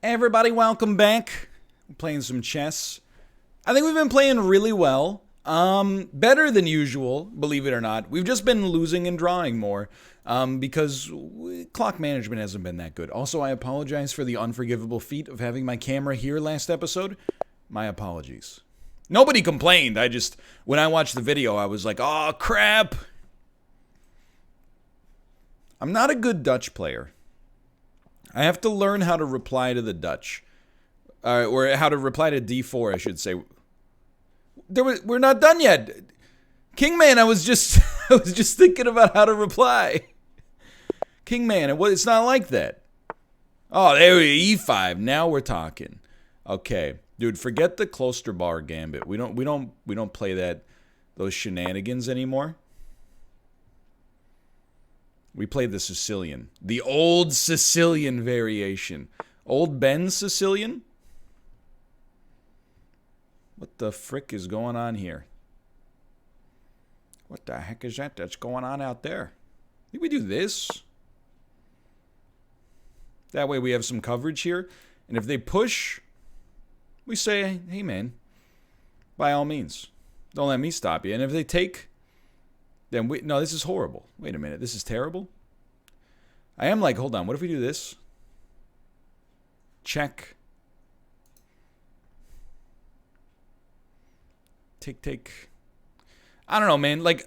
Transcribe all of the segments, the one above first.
Everybody, welcome back. We're playing some chess. I think we've been playing really well. Better than usual, believe it or not. We've just been losing and drawing more because clock management hasn't been that good. Also, I apologize for the unforgivable feat of having my camera here last episode. My apologies. Nobody complained. When I watched the video, I was like, oh, crap. I'm not a good Dutch player. I have to learn how to reply to the Dutch. Or how to reply to D4, I should say. We're not done yet. Kingman, I was just thinking about how to reply. Kingman, it's not like that. Oh, there we go, E5. Now we're talking. Okay. Dude, forget the Cloister Bar Gambit. We don't play those shenanigans anymore. We played the Sicilian. The old Sicilian variation. Old Ben Sicilian? What the frick is going on here? What the heck is that that's going on out there? I think we do this. That way we have some coverage here. And if they push, we say, hey man, by all means, don't let me stop you. And if they take... Then no, this is horrible. Wait a minute, this is terrible? I am like, hold on, what if we do this? Check. Take. I don't know, man. Like,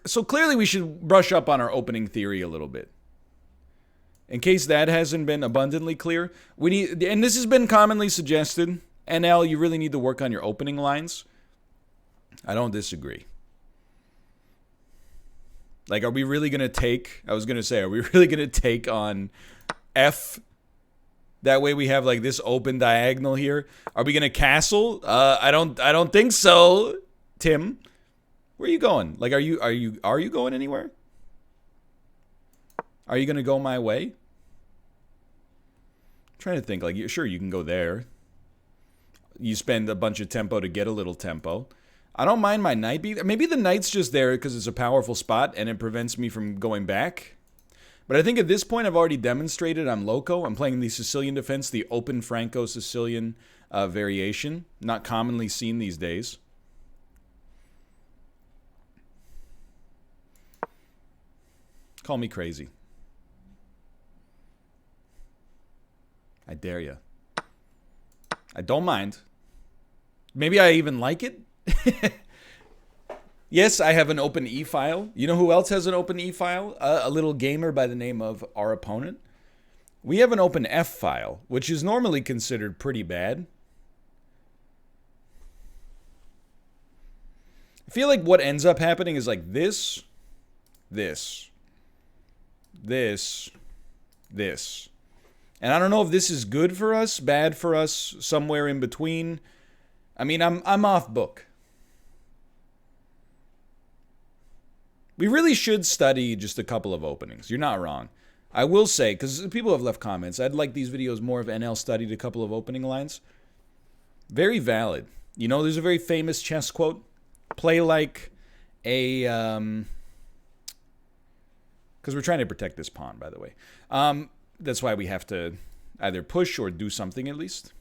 so clearly we should brush up on our opening theory a little bit. In case that hasn't been abundantly clear, we need, and this has been commonly suggested, NL, you really need to work on your opening lines. I don't disagree. Like, are we really going to take... I was going to say, are we really going to take on F? That way we have, like, this open diagonal here. Are we going to castle? I don't think so, Tim. Where are you going? Like, are you going anywhere? Are you going to go my way? I'm trying to think. Like, sure, you can go there. You spend a bunch of tempo to get a little tempo. I don't mind my knight being there. Maybe the knight's just there because it's a powerful spot and it prevents me from going back. But I think at this point I've already demonstrated I'm loco. I'm playing the Sicilian defense, the open Franco-Sicilian variation. Not commonly seen these days. Call me crazy. I dare you. I don't mind. Maybe I even like it. Yes, I have an open e-file. You know who else has an open e-file? A little gamer by the name of our opponent. We have an open f-file, which is normally considered pretty bad. I feel like what ends up happening is like this. And I don't know if this is good for us, bad for us, somewhere in between. I mean, I'm off book. We really should study just a couple of openings. You're not wrong. I will say, because people have left comments, I'd like these videos more if NL studied a couple of opening lines. Very valid. You know, there's a very famous chess quote. Play like a... Because we're trying to protect this pawn, by the way. That's why we have to either push or do something at least.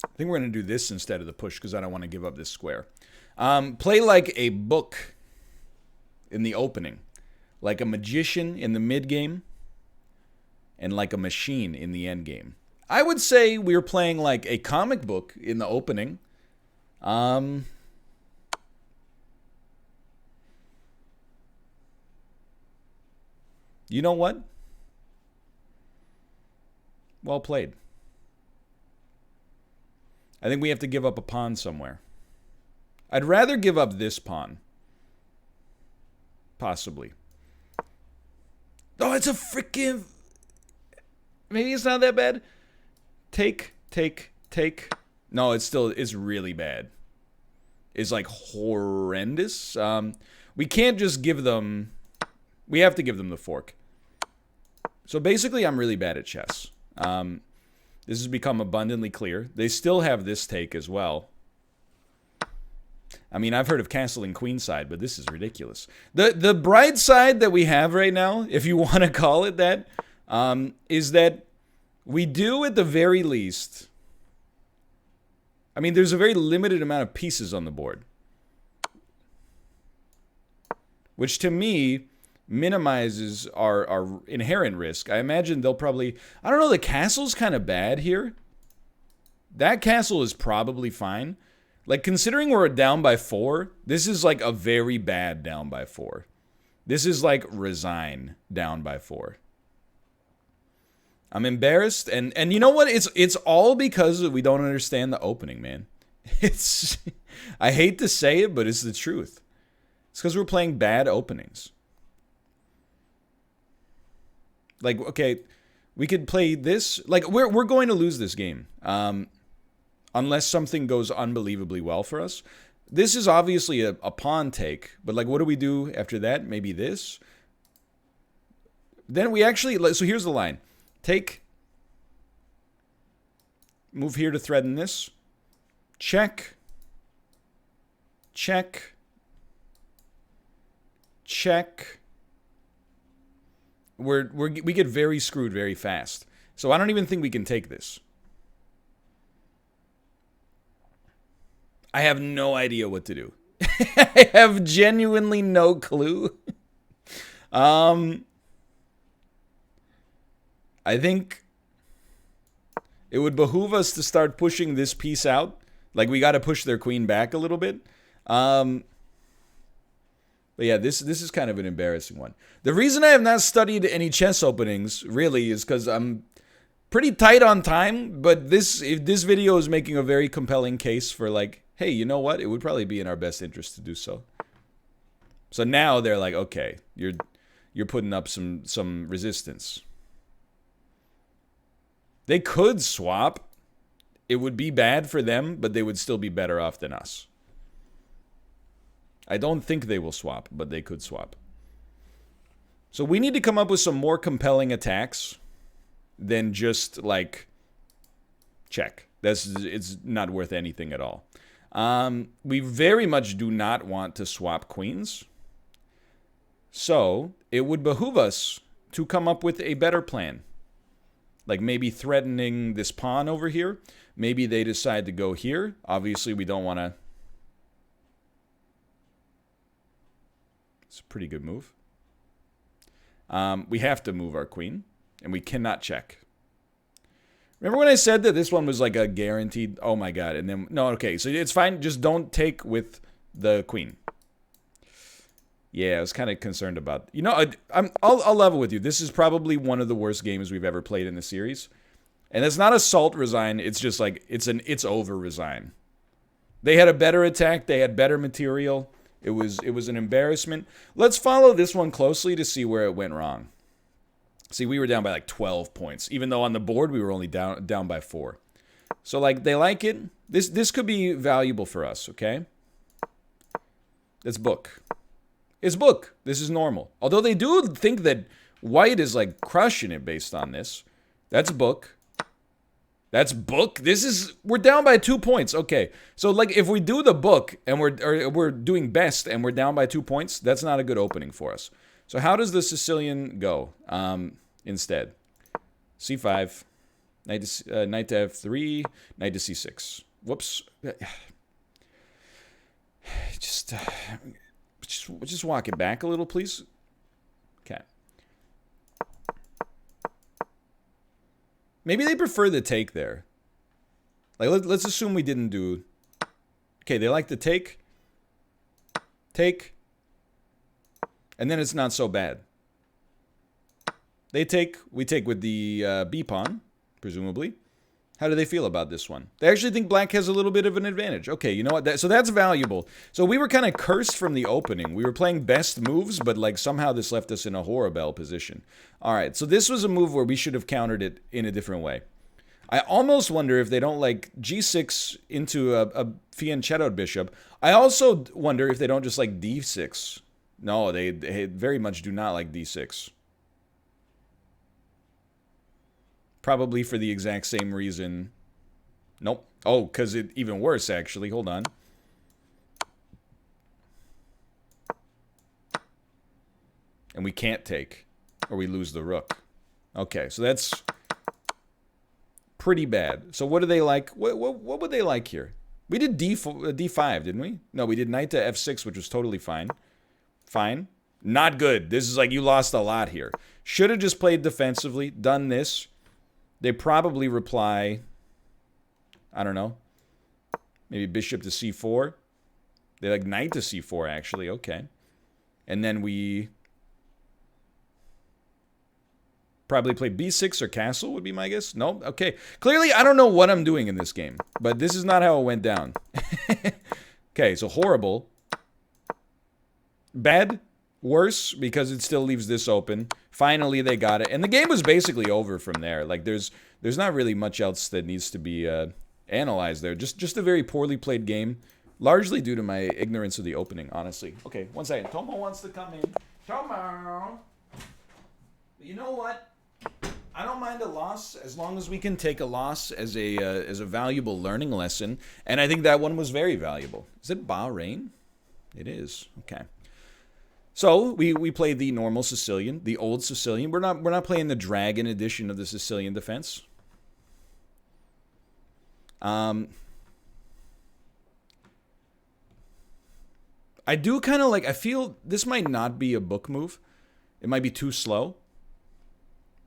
I think we're going to do this instead of the push because I don't want to give up this square. Play like a book in the opening. Like a magician in the mid-game. And like a machine in the end game. I would say we're playing like a comic book in the opening. You know what? Well played. I think we have to give up a pawn somewhere. I'd rather give up this pawn. Possibly. Oh, it's a freaking... Maybe it's not that bad. Take. No, it's really bad. It's like horrendous. We can't just give them... We have to give them the fork. So basically, I'm really bad at chess. This has become abundantly clear. They still have this take as well. I mean, I've heard of castling queenside, but this is ridiculous. The bright side that we have right now, if you want to call it that, is that We do at the very least. I mean, there's a very limited amount of pieces on the board, which to me minimizes our inherent risk. I imagine they'll probably... I don't know, the castle's kind of bad here. That castle is probably fine. Like, considering we're down by 4, this is like a very bad down by 4. This is like resign down by 4. I'm embarrassed, and you know what? It's all because we don't understand the opening, man. It's... I hate to say it, but it's the truth. It's because we're playing bad openings. Like, okay, we could play this. Like, we're going to lose this game. Unless something goes unbelievably well for us. This is obviously a pawn take. But, like, what do we do after that? Maybe this? Then we actually... So here's the line. Take. Move here to threaten this. Check. Check. Check. We get very screwed very fast. So I don't even think we can take this. I have no idea what to do. I have genuinely no clue. I think it would behoove us to start pushing this piece out. Like, we got to push their queen back a little bit. But yeah, this is kind of an embarrassing one. The reason I have not studied any chess openings, really, is because I'm pretty tight on time. But this video is making a very compelling case for, like, hey, you know what? It would probably be in our best interest to do so. So now they're like, okay, you're putting up some resistance. They could swap. It would be bad for them, but they would still be better off than us. I don't think they will swap, but they could swap. So we need to come up with some more compelling attacks than just, like, check. It's not worth anything at all. We very much do not want to swap queens. So it would behoove us to come up with a better plan. Like maybe threatening this pawn over here. Maybe they decide to go here. Obviously, we don't want to... It's a pretty good move. We have to move our queen, and we cannot check. Remember when I said that this one was like a guaranteed... Oh my god, and then... No, okay, so it's fine. Just don't take with the queen. Yeah, I was kind of concerned about... You know, I'll level with you. This is probably one of the worst games we've ever played in the series. And it's not assault resign. It's just like, it's over resign. They had a better attack. They had better material. It was an embarrassment. Let's follow this one closely to see where it went wrong. See, we were down by like 12 points. Even though on the board, we were only down by 4. So, like, they like it. This could be valuable for us, okay? It's book. It's book. This is normal. Although they do think that white is, like, crushing it based on this. That's book. That's book. We're down by 2 points. Okay. So, like, if we do the book and we're doing best and we're down by 2 points, that's not a good opening for us. So how does the Sicilian go instead? C5. Knight to F3. Knight to C6. Whoops. Just walk it back a little, please. Okay. Maybe they prefer the take there. Like, let's assume we didn't do... Okay, they like the take. Take. And then it's not so bad. They take. We take with the B pawn, presumably. How do they feel about this one? They actually think black has a little bit of an advantage. Okay, you know what? So that's valuable. So we were kind of cursed from the opening. We were playing best moves, but like somehow this left us in a horrible position. All right, so this was a move where we should have countered it in a different way. I almost wonder if they don't like G6 into a fianchettoed bishop. I also wonder if they don't just like D6. No, they very much do not like D6. Probably for the exact same reason. Nope. Oh, because it even worse, actually. Hold on. And we can't take, or we lose the rook. Okay, so that's pretty bad. So what do they like? What would they like here? We did D5, didn't we? No, we did knight to F6, which was totally fine. Fine. Not good. This is like you lost a lot here. Should have just played defensively, done this. They probably reply, I don't know, maybe bishop to C4. They like knight to C4, actually. Okay. And then we probably play B6 or castle would be my guess. No? Okay. Clearly, I don't know what I'm doing in this game. But this is not how it went down. Okay, so horrible. Bad. Worse, because it still leaves this open. Finally, they got it. And the game was basically over from there. Like, there's not really much else that needs to be analyzed there. Just a very poorly played game. Largely due to my ignorance of the opening, honestly. Okay, one second. Tomo wants to come in. Tomo! You know what? I don't mind a loss as long as we can take a loss as a valuable learning lesson. And I think that one was very valuable. Is it Bahrain? It is. Okay. So we played the normal Sicilian, the old Sicilian. We're not playing the dragon edition of the Sicilian defense. I do kind of like, I feel this might not be a book move. It might be too slow.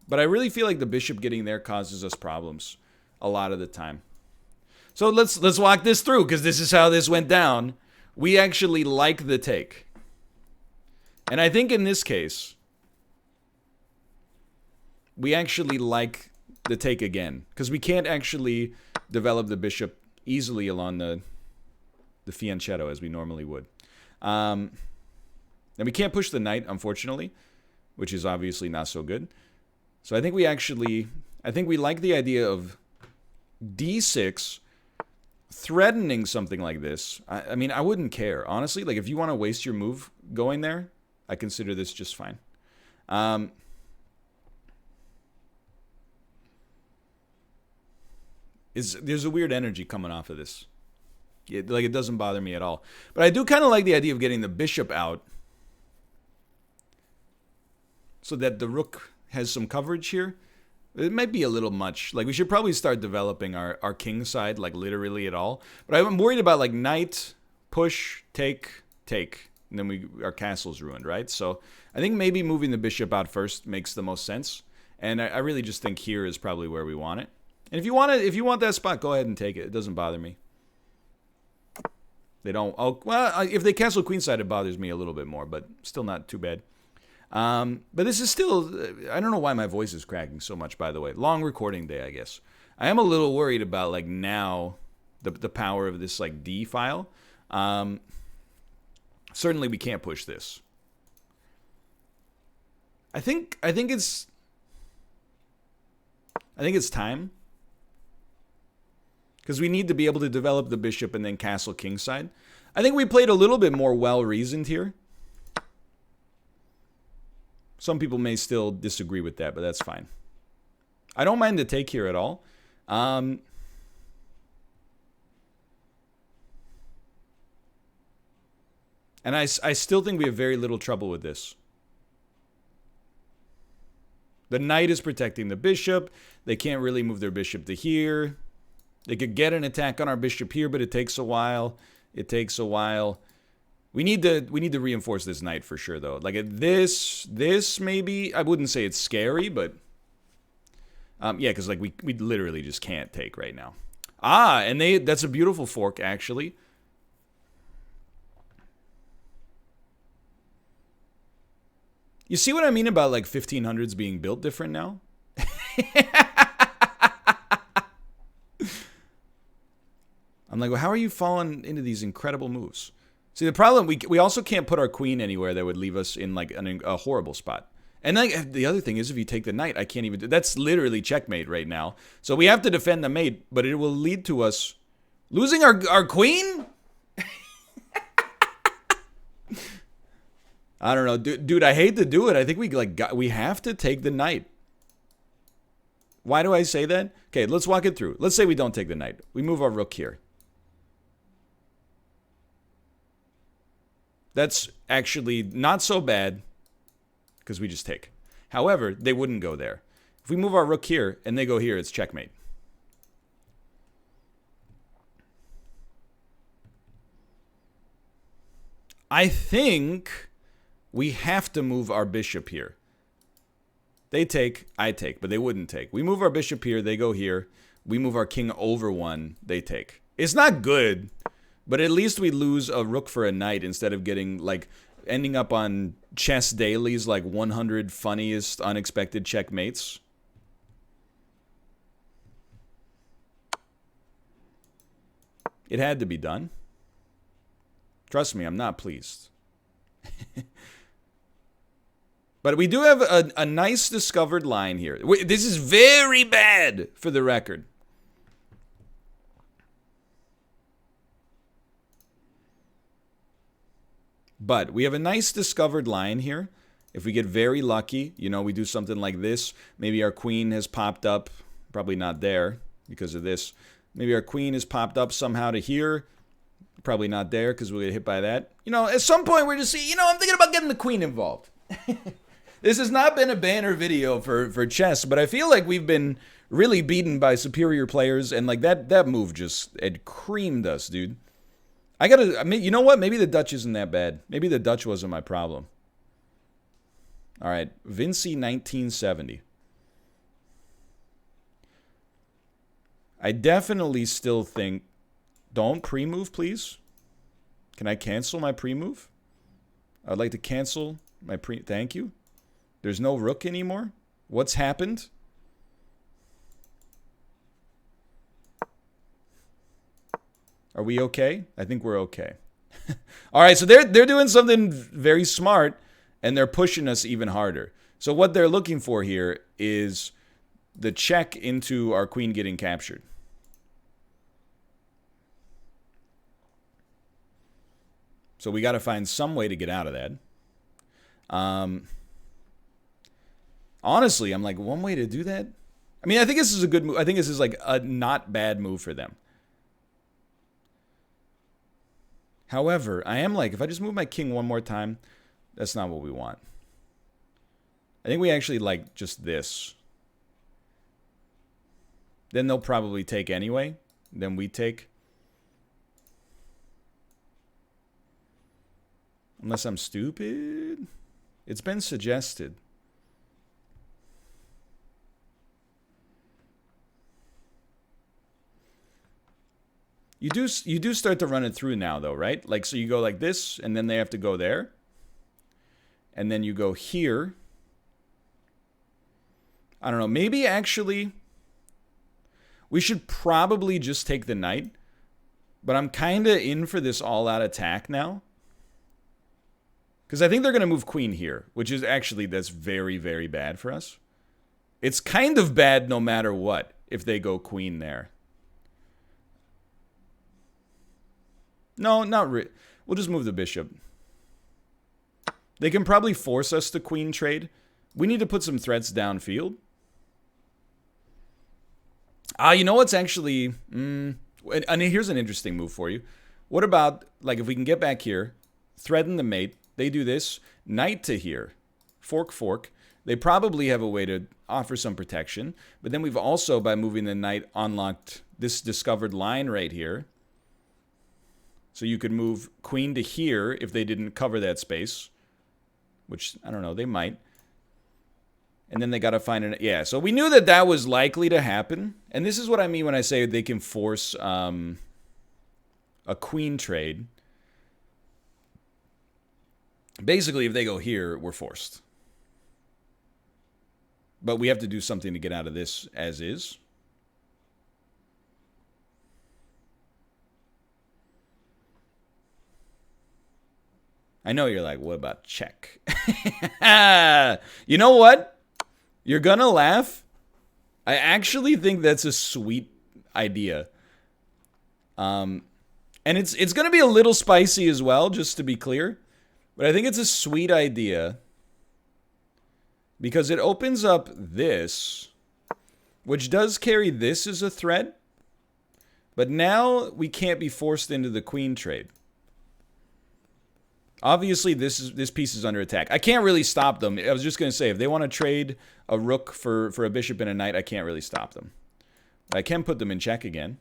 But I really feel like the bishop getting there causes us problems a lot of the time. So let's walk this through, because this is how this went down. We actually like the take. And I think in this case, we actually like the take again, because we can't actually develop the bishop easily along the fianchetto as we normally would. And we can't push the knight, unfortunately, which is obviously not so good. So I think we like the idea of D6 threatening something like this. I mean, I wouldn't care, honestly. Like, if you want to waste your move going there, I consider this just fine. There's a weird energy coming off of this. It doesn't bother me at all. But I do kind of like the idea of getting the bishop out so that the rook has some coverage here. It might be a little much. Like, we should probably start developing our king side, like, literally at all. But I'm worried about, like, knight, push, take, and then our castle's ruined, right? So I think maybe moving the bishop out first makes the most sense. And I really just think here is probably where we want it. And if you want that spot, go ahead and take it. It doesn't bother me. They don't. Oh, well, if they castle queenside, it bothers me a little bit more, but still not too bad. But this is still, I don't know why my voice is cracking so much, by the way. Long recording day, I guess. I am a little worried about, like, now the power of this, like, D file. Certainly we can't push this. I think it's time. Because we need to be able to develop the bishop and then castle kingside. I think we played a little bit more well-reasoned here. Some people may still disagree with that, but that's fine. I don't mind the take here at all. And I still think we have very little trouble with this. The knight is protecting the bishop. They can't really move their bishop to here. They could get an attack on our bishop here, but it takes a while. We need to reinforce this knight for sure, though. Like, this maybe, I wouldn't say it's scary, but yeah, because, like, we literally just can't take right now. And that's a beautiful fork, actually. You see what I mean about, like, 1500s being built different now? I'm like, well, how are you falling into these incredible moves? See, the problem, we also can't put our queen anywhere that would leave us in, like, a horrible spot. And like, the other thing is, if you take the knight, I can't even do. That's literally checkmate right now. So we have to defend the mate, but it will lead to us losing our queen? I don't know. Dude, I hate to do it. I think we have to take the knight. Why do I say that? Okay, let's walk it through. Let's say we don't take the knight. We move our rook here. That's actually not so bad because we just take. However, they wouldn't go there. If we move our rook here and they go here, it's checkmate. I think we have to move our bishop here. They take, I take, but they wouldn't take. We move our bishop here, they go here. We move our king over one, they take. It's not good, but at least we lose a rook for a knight instead of getting, like, ending up on chess dailies like 100 funniest unexpected checkmates. It had to be done. Trust me, I'm not pleased. But we do have a nice discovered line here. This is very bad, for the record. But we have a nice discovered line here. If we get very lucky, you know, we do something like this. Maybe our queen has popped up. Probably not there because of this. Maybe our queen has popped up somehow to here. Probably not there because we'll get hit by that. You know, at some point we're just see, you know, I'm thinking about getting the queen involved. This has not been a banner video for chess, but I feel like we've been really beaten by superior players, and like that move just, it creamed us, dude. I mean, you know what? Maybe the Dutch isn't that bad. Maybe the Dutch wasn't my problem. All right, Vinci 1970. I definitely still think, don't pre-move, please. Can I cancel my pre-move? I'd like to cancel my thank you. There's no rook anymore? What's happened? Are we okay? I think we're okay. All right, so they're doing something very smart, and they're pushing us even harder. So what they're looking for here is the check into our queen getting captured. So we got to find some way to get out of that. Honestly, I'm like, one way to do that? I mean, I think this is a good move. I think this is like a not bad move for them. However, I am like, if I just move my king one more time, that's not what we want. I think we actually like just this. Then they'll probably take anyway. Then we take. Unless I'm stupid. It's been suggested. You do start to run it through now, though, right? Like, so you go like this, and then they have to go there. And then you go here. I don't know. Maybe, actually, we should probably just take the knight. But I'm kind of in for this all-out attack now. Because I think they're going to move queen here, which is actually, that's very, very bad for us. It's kind of bad no matter what if they go queen there. No, not really. We'll just move the bishop. They can probably force us to queen trade. We need to put some threats downfield. You know what's actually... and here's an interesting move for you. What about, like, if we can get back here, threaten the mate, they do this, knight to here, fork, fork. They probably have a way to offer some protection. But then we've also, by moving the knight, unlocked this discovered line right here. So you could move queen to here if they didn't cover that space. Which, I don't know, they might. And then they got to find an... Yeah, so we knew that that was likely to happen. And this is what I mean when I say they can force a queen trade. Basically, if they go here, we're forced. But we have to do something to get out of this as is. I know you're like, what about check? You know what? You're gonna laugh. I actually think that's a sweet idea. And it's gonna be a little spicy as well, just to be clear. But I think it's a sweet idea. Because it opens up this, which does carry this as a threat. But now we can't be forced into the queen trade. Obviously, this piece is under attack. I can't really stop them. I was just going to say, if they want to trade a rook for a bishop and a knight, I can't really stop them. I can put them in check again.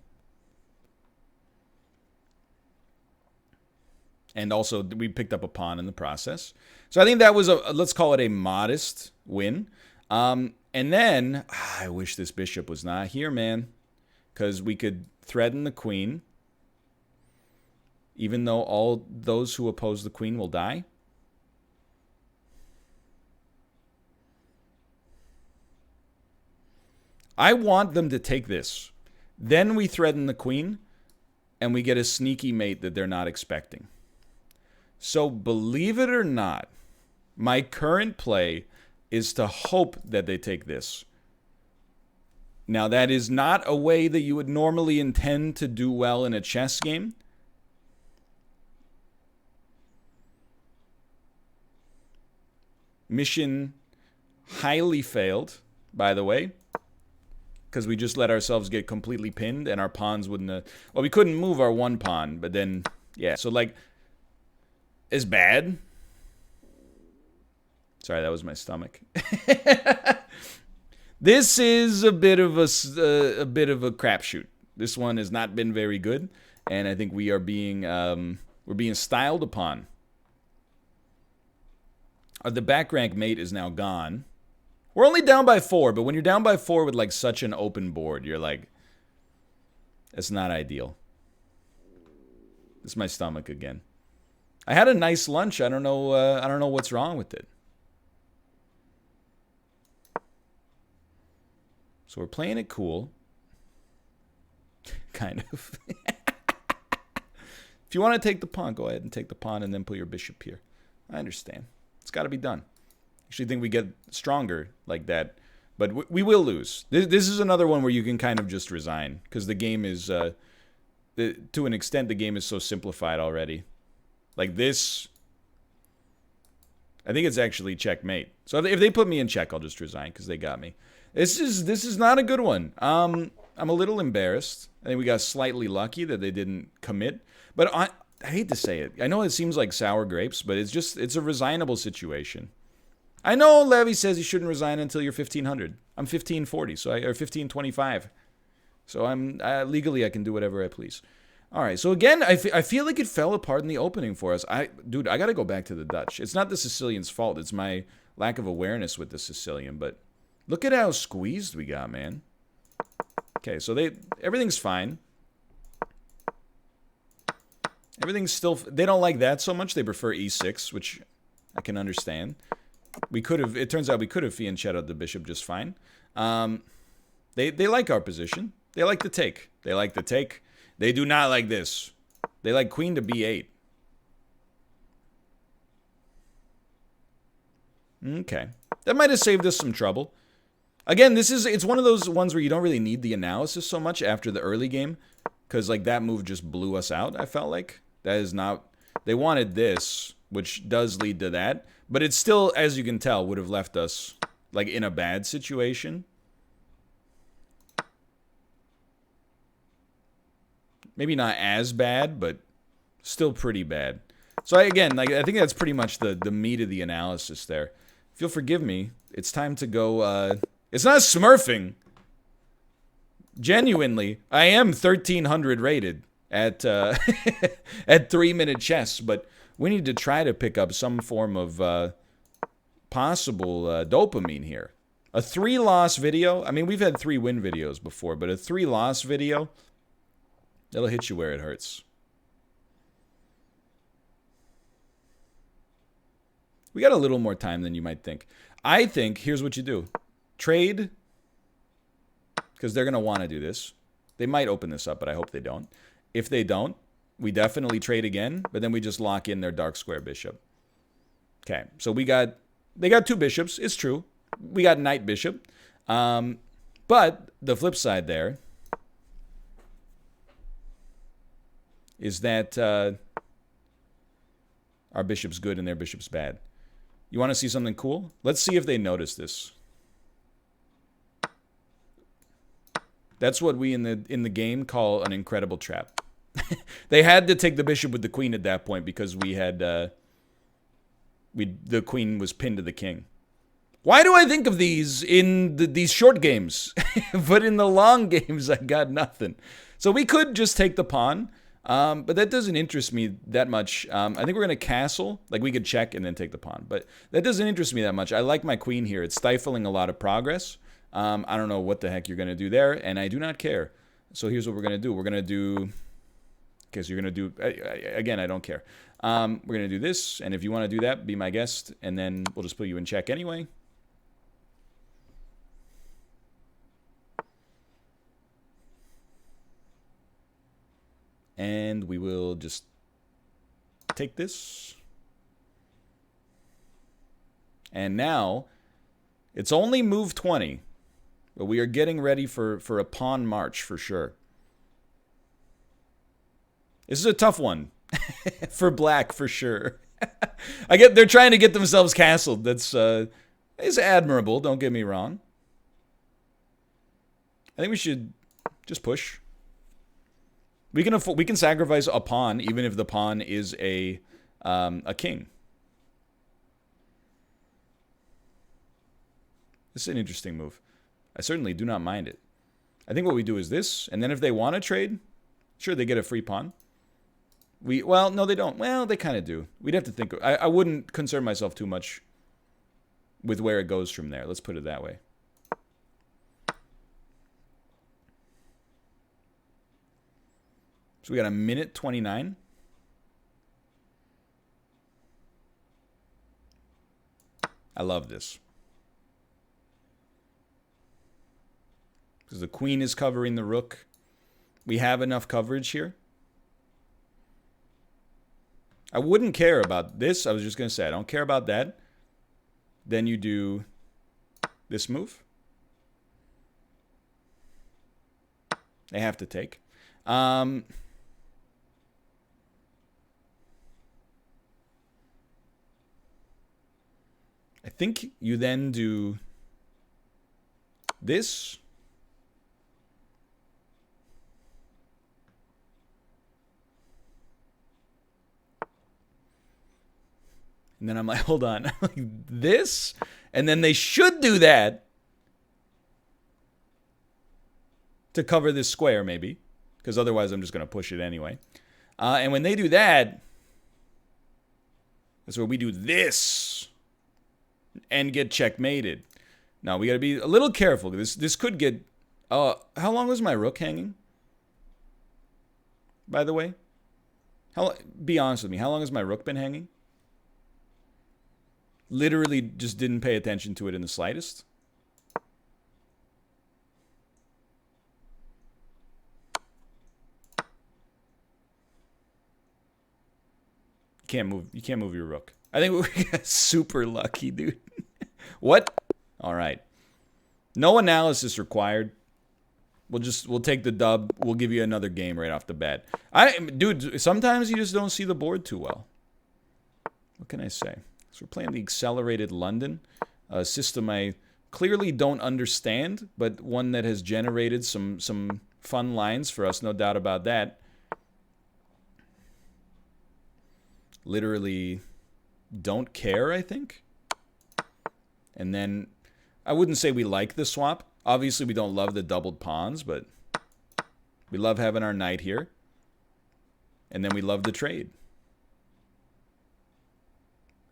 And also, we picked up a pawn in the process. So I think that was let's call it a modest win. And then, I wish this bishop was not here, man. Because we could threaten the queen. Even though all those who oppose the queen will die. I want them to take this. Then we threaten the queen. And we get a sneaky mate that they're not expecting. So believe it or not, my current play is to hope that they take this. Now, that is not a way that you would normally intend to do well in a chess game. Mission highly failed, by the way, because we just let ourselves get completely pinned and our pawns wouldn't... well, we couldn't move our one pawn, but then, yeah. So, like... is bad. Sorry, that was my stomach. This is a bit of a crapshoot. This one has not been very good, and I think we are being we're being styled upon. The back rank mate is now gone. We're only down by 4, but when you're down by 4 with like such an open board, you're like, it's not ideal. It's my stomach again. I had a nice lunch. I don't know what's wrong with it. So we're playing it cool. Kind of. If you want to take the pawn, go ahead and take the pawn and then put your bishop here. I understand. It's got to be done. Actually think we get stronger like that. But we will lose. This is another one where you can kind of just resign. Because the game is, to an extent, the game is so simplified already. Like this, I think it's actually checkmate. So if they put me in check, I'll just resign because they got me. This is not a good one. I'm a little embarrassed. I think we got slightly lucky that they didn't commit. But I hate to say it. I know it seems like sour grapes, but it's a resignable situation. I know Levy says you shouldn't resign until you're 1500. I'm 1540, or 1525. So I'm legally I can do whatever I please. All right, so again, I feel like it fell apart in the opening for us. Dude, I got to go back to the Dutch. It's not the Sicilian's fault. It's my lack of awareness with the Sicilian. But look at how squeezed we got, man. Okay, so everything's fine. Everything's still... They don't like that so much. They prefer e6, which I can understand. We could have... It turns out we could have fianchettoed the bishop just fine. They like our position. They like the take. They like the take. They do not like this. They like queen to b8. Okay. That might have saved us some trouble. Again, it's one of those ones where you don't really need the analysis so much after the early game. Because, like, that move just blew us out, I felt like. That is not... They wanted this, which does lead to that. But it still, as you can tell, would have left us, like, in a bad situation. Maybe not as bad, but still pretty bad. So I think that's pretty much the meat of the analysis there. If you'll forgive me, it's time to go, it's not smurfing. Genuinely, I am 1300 rated at, at 3-minute chess, but we need to try to pick up some form of, possible, dopamine here. A 3-loss video, I mean, we've had 3-win videos before, but a 3-loss video... That'll hit you where it hurts. We got a little more time than you might think. I think, here's what you do. Trade, because they're going to want to do this. They might open this up, but I hope they don't. If they don't, we definitely trade again, but then we just lock in their dark square bishop. Okay, so they got 2 bishops. It's true. We got knight bishop. But the flip side there is that our bishop's good and their bishop's bad. You want to see something cool? Let's see if they notice this. That's what we in the game call an incredible trap. They had to take the bishop with the queen at that point because we had the queen was pinned to the king. Why do I think of these in these short games? But in the long games, I got nothing. So we could just take the pawn. But that doesn't interest me that much. I think we're going to castle. Like, we could check and then take the pawn. But that doesn't interest me that much. I like my queen here. It's stifling a lot of progress. I don't know what the heck you're going to do there, and I do not care. So here's what we're going to do. We're going to do... Okay, so you're going to do... Again, I don't care. We're going to do this, and if you want to do that, be my guest, and then we'll just put you in check anyway. And we will just take this. And now, it's only move 20. But we are getting ready for a pawn march for sure. This is a tough one. For black, for sure. They're trying to get themselves castled. That's is admirable, don't get me wrong. I think we should just push. We can sacrifice a pawn, even if the pawn is a king. This is an interesting move. I certainly do not mind it. I think what we do is this, and then if they want to trade, sure, they get a free pawn. Well, no, they don't. Well, they kind of do. We'd have to think. I wouldn't concern myself too much with where it goes from there. Let's put it that way. So we got a minute 29. I love this. Because the queen is covering the rook. We have enough coverage here. I wouldn't care about this. I was just going to say, I don't care about that. Then you do this move. They have to take. I think you then do this. And then I'm like, hold on, like this? And then they should do that to cover this square, maybe. Because otherwise I'm just going to push it anyway. And when they do that, that's where we do this and get checkmated. Now, we got to be a little careful. This could get... how long was my rook hanging? By the way? Be honest with me. How long has my rook been hanging? Literally just didn't pay attention to it in the slightest. You can't move your rook. I think we got super lucky, dude. What? All right. No analysis required. We'll take the dub. We'll give you another game right off the bat. Dude, sometimes you just don't see the board too well. What can I say? So we're playing the Accelerated London, a system I clearly don't understand, but one that has generated some fun lines for us, no doubt about that. Literally don't care, I think. And then I wouldn't say we like the swap. Obviously, we don't love the doubled pawns, but we love having our knight here. And then we love the trade.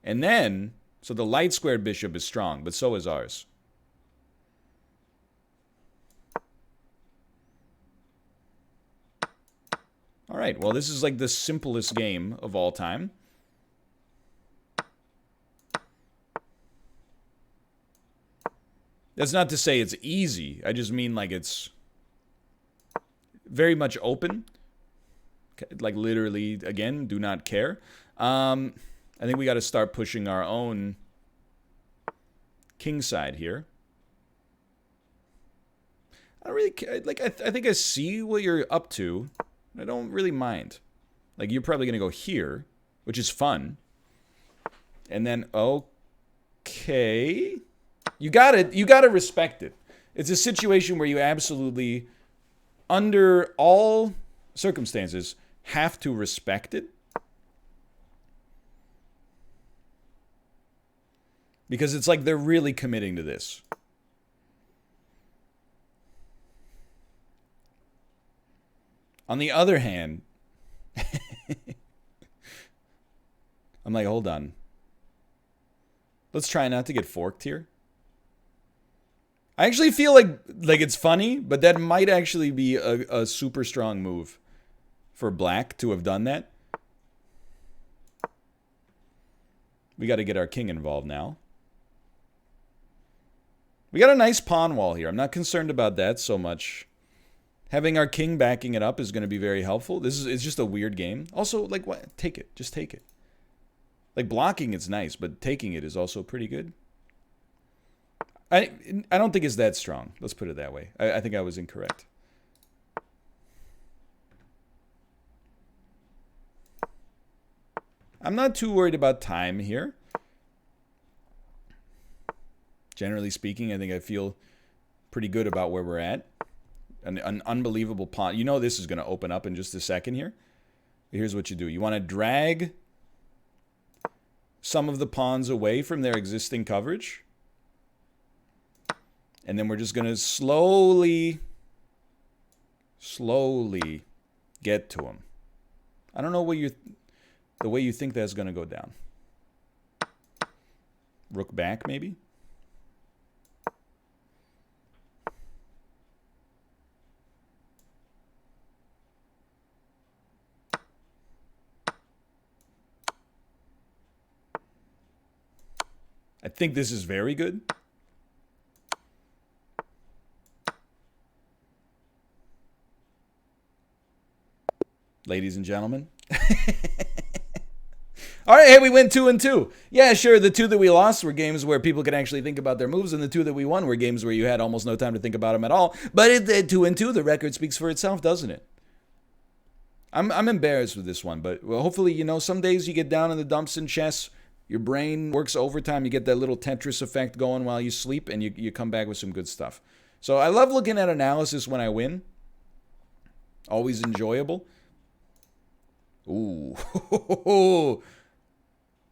And then, so the light squared bishop is strong, but so is ours. All right, well, this is like the simplest game of all time. That's not to say it's easy. I just mean like it's very much open. Like literally, again, do not care. I think we got to start pushing our own king side here. I don't really care. Like, I think I see what you're up to. I don't really mind. Like, you're probably going to go here, which is fun. And then, okay. You got to respect it. It's a situation where you absolutely, under all circumstances, have to respect it. Because it's like they're really committing to this. On the other hand, I'm like, hold on. Let's try not to get forked here. I actually feel like it's funny, but that might actually be a super strong move for black to have done that. We got to get our king involved now. We got a nice pawn wall here. I'm not concerned about that so much. Having our king backing it up is going to be very helpful. It's just a weird game. Also, like, what? Take it. Just take it. Like, blocking it's nice, but taking it is also pretty good. I don't think it's that strong. Let's put it that way. I think I was incorrect. I'm not too worried about time here. Generally speaking, I think I feel pretty good about where we're at. An unbelievable pawn. You know this is going to open up in just a second here. Here's what you do. You want to drag some of the pawns away from their existing coverage. And then we're just going to slowly get to them. I don't know what the way you think that's going to go down. Rook back, maybe? I think this is very good. Ladies and gentlemen. All right, hey, we went 2-2. Yeah, sure, the 2 that we lost were games where people could actually think about their moves, and the 2 that we won were games where you had almost no time to think about them at all. But at 2-2, the record speaks for itself, doesn't it? I'm embarrassed with this one, but well, hopefully, you know, some days you get down in the dumps in chess, your brain works overtime, you get that little Tetris effect going while you sleep, and you come back with some good stuff. So I love looking at analysis when I win. Always enjoyable. Ooh.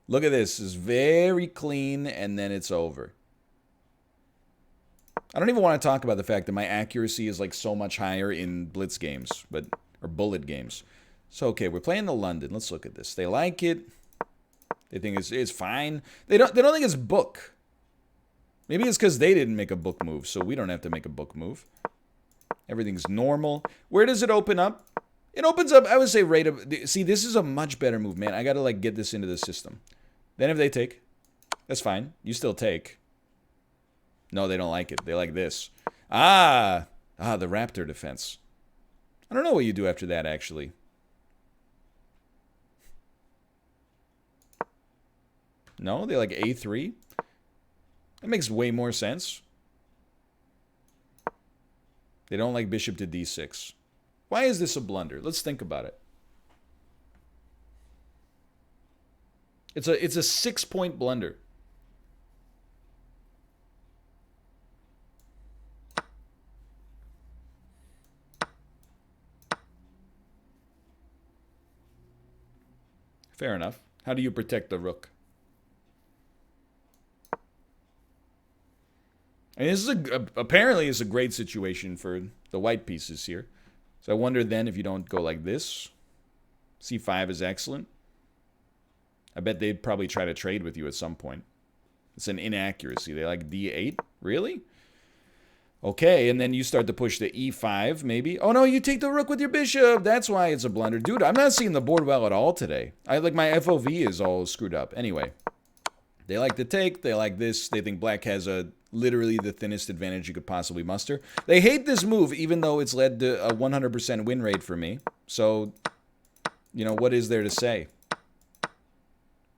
Look at this. It's very clean, and then it's over. I don't even want to talk about the fact that my accuracy is like so much higher in blitz games, or bullet games. So, okay, we're playing the London. Let's look at this. They like it. They think it's fine. They don't think it's book. Maybe it's because they didn't make a book move, so we don't have to make a book move. Everything's normal. Where does it open up? It opens up, I would say, right up. See, this is a much better move, man. I got to, like, get this into the system. Then if they take, that's fine. You still take. No, they don't like it. They like this. The Raptor defense. I don't know what you do after that, actually. No, they like A3. That makes way more sense. They don't like bishop to D6. Why is this a blunder? Let's think about it. It's a 6-point blunder. Fair enough. How do you protect the rook? I mean, this is apparently it's a great situation for the white pieces here. So I wonder then if you don't go like this. C5 is excellent. I bet they'd probably try to trade with you at some point. It's an inaccuracy. They like D8? Really? Okay, and then you start to push the E5, maybe. Oh, no, you take the rook with your bishop. That's why it's a blunder. Dude, I'm not seeing the board well at all today. Like, my FOV is all screwed up. Anyway, they like to take. They like this. They think black has literally the thinnest advantage you could possibly muster. They hate this move, even though it's led to a 100% win rate for me. So, you know, what is there to say?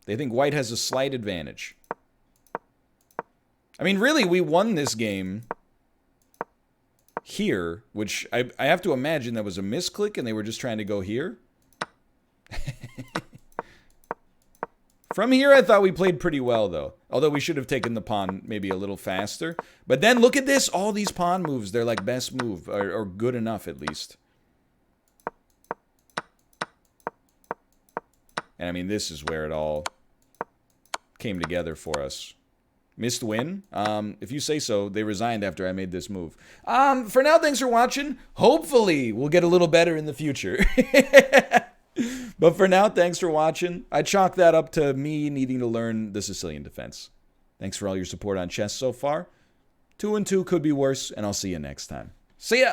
They think white has a slight advantage. I mean, really, we won this game here, which I have to imagine that was a misclick and they were just trying to go here. From here, I thought we played pretty well, though. Although we should have taken the pawn maybe a little faster. But then look at this. All these pawn moves, they're like best move, or good enough at least. And I mean, this is where it all came together for us. Missed win? If you say so, they resigned after I made this move. For now, thanks for watching. Hopefully, we'll get a little better in the future. But for now, thanks for watching. I chalk that up to me needing to learn the Sicilian defense. Thanks for all your support on chess so far. 2-2 could be worse, and I'll see you next time. See ya!